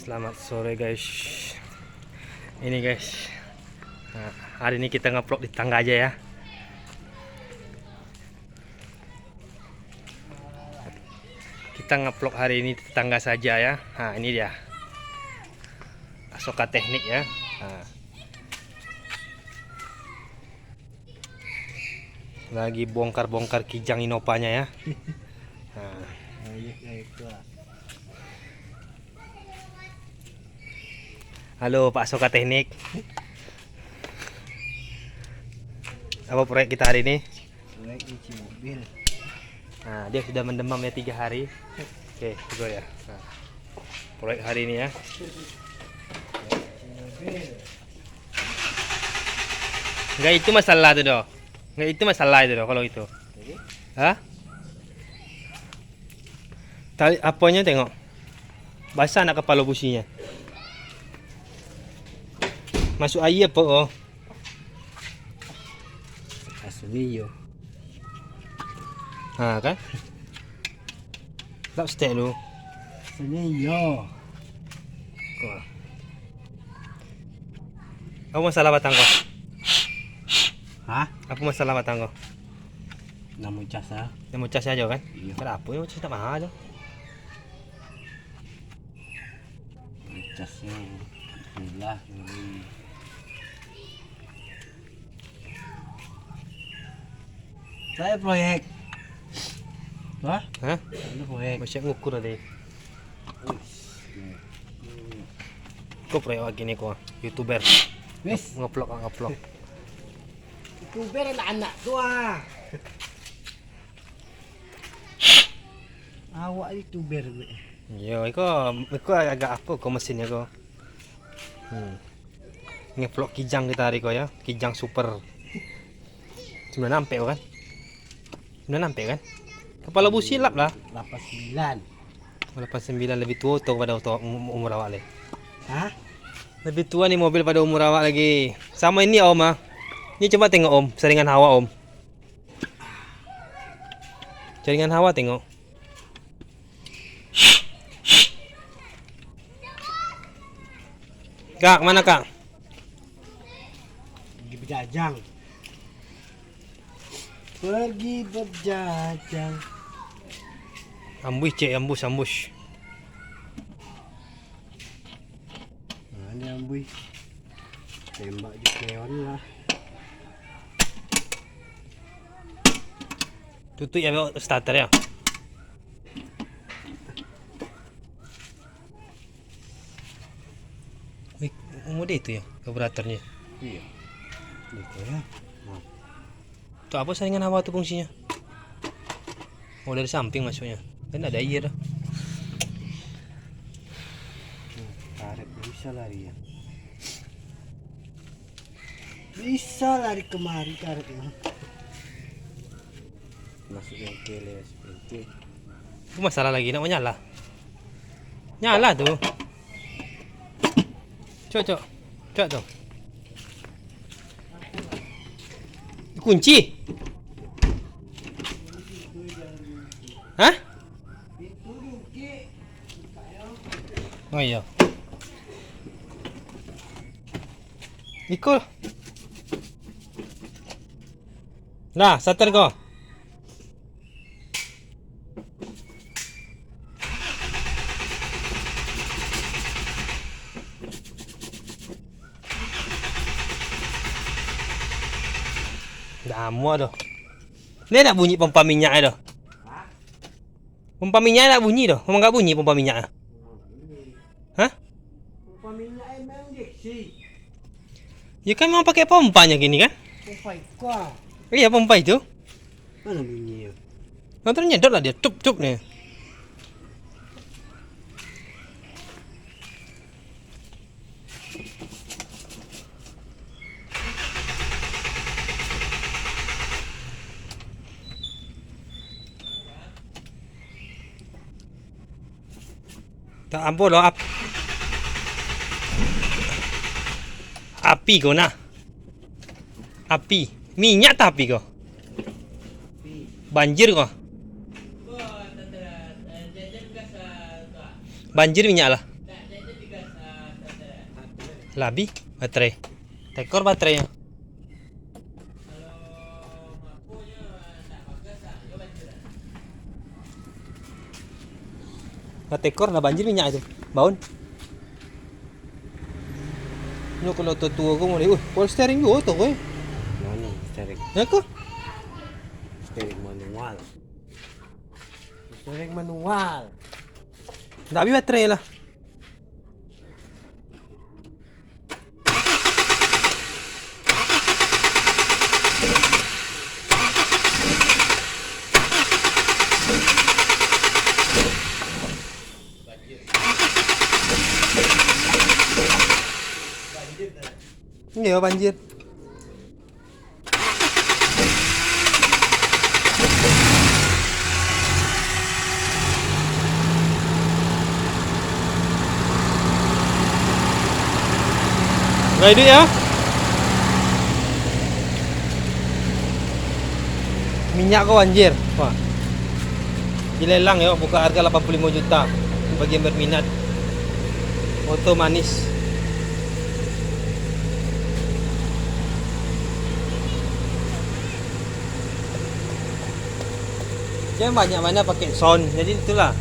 Selamat sore guys. Ini guys, nah, hari ini kita ngeplok di tangga aja ya. Kita ngeplok hari ini di tangga saja ya. Nah ini dia Asoka Teknik ya. Nah, lagi bongkar-bongkar kijang Inopanya ya. Nah, halo Pak Asoka Teknik. Apa proyek kita hari ini? Proyek cuci mobil. Nah, dia sudah mendemam ya 3 hari. Oke, juga ya. Nah, proyek hari ini ya. Enggak itu masalah tuh doh. Enggak itu masalah itu doh kalau itu. Hah? Tali apanya tengok. Basah nak kepala businya. Masuk air apa oh? Asli yo. Ha kan? Tak step dulu. Asli yo. Kau. Apa masalah batang kau? Hah? Apa masalah batang kau? Namun casa. Yang mau cas aja kan? Iya. Kenapa yang mau cas tak mahal? Casnya alhamdulillah. Saya proyek. Wah, Hah? ada proyek. Masih ngukur tadi. Kau proyek gini kau, YouTuber. Wis, Ngeplok. youtuber anak tua. Awak youtuber gue. Yo, iko agak apa kau mesinnya kau? Ngeplok kijang kita hari kau ya, kijang super. 9 ampe kan? 9 ampe kan? Kepala busi lap lah. 89. 89 lebih tua tuh pada umur awak le. Hah? Lebih tua nih mobil pada umur awak lagi. Sama ini om ah. Ini coba tengok om, saringan hawa om. Jaringan hawa tengok. Kak, mana kak? Pergi berjajang. Pergi berjajang. Ambush cek, ambush. Nah, ini ambuy. Tembak di keon lah. Tutup ya starter ya. Wih, umur dia itu ya, karburatornya. Iya. Gitu ya. Nah, Itu apa saringan hawa tuh fungsinya? Oh dari samping masuknya. Kan ada air dah. tarik bisa lari ya. Bisa lari kemari tareknya. Masuk yang kele seperti. Itu masalah lagi nak nyala. Nyala tuh. Cok tuh. Kunci. Hah? Oh iya. Ikut. Nah, starter kau. Dah muat dah. Ni nak bunyi pompa minyak dah. Pompa minyak nak bunyi dah. Memang enggak bunyi pompa minyak. Hah? Pompa minyak emang diksi. Ya kan memang pakai pompanya gini kan? Pompa ikut. Iya pompa itu. Mana bunyi ya? Nanti nyedot lah dia tup nih. Tak ampun loh api kau nak. Api. Minyak tak api kau? Banjir kau? Banjir minyak lah. Labi, baterai. Tekor baterainya. Nah, tekor na banjir minyak itu. Baun. Nyo kalau tua ko mo full steering go to ko. Mana steering? Nako. Steering manual. Steering manual. Labi baterai lah. Iya banjir. Nah ini ya. Minyak kok banjir. Wah. Dilelang ya, buka harga 85 juta bagi yang berminat. Foto manis. Jangan banyak mana pakai sound, jadi itulah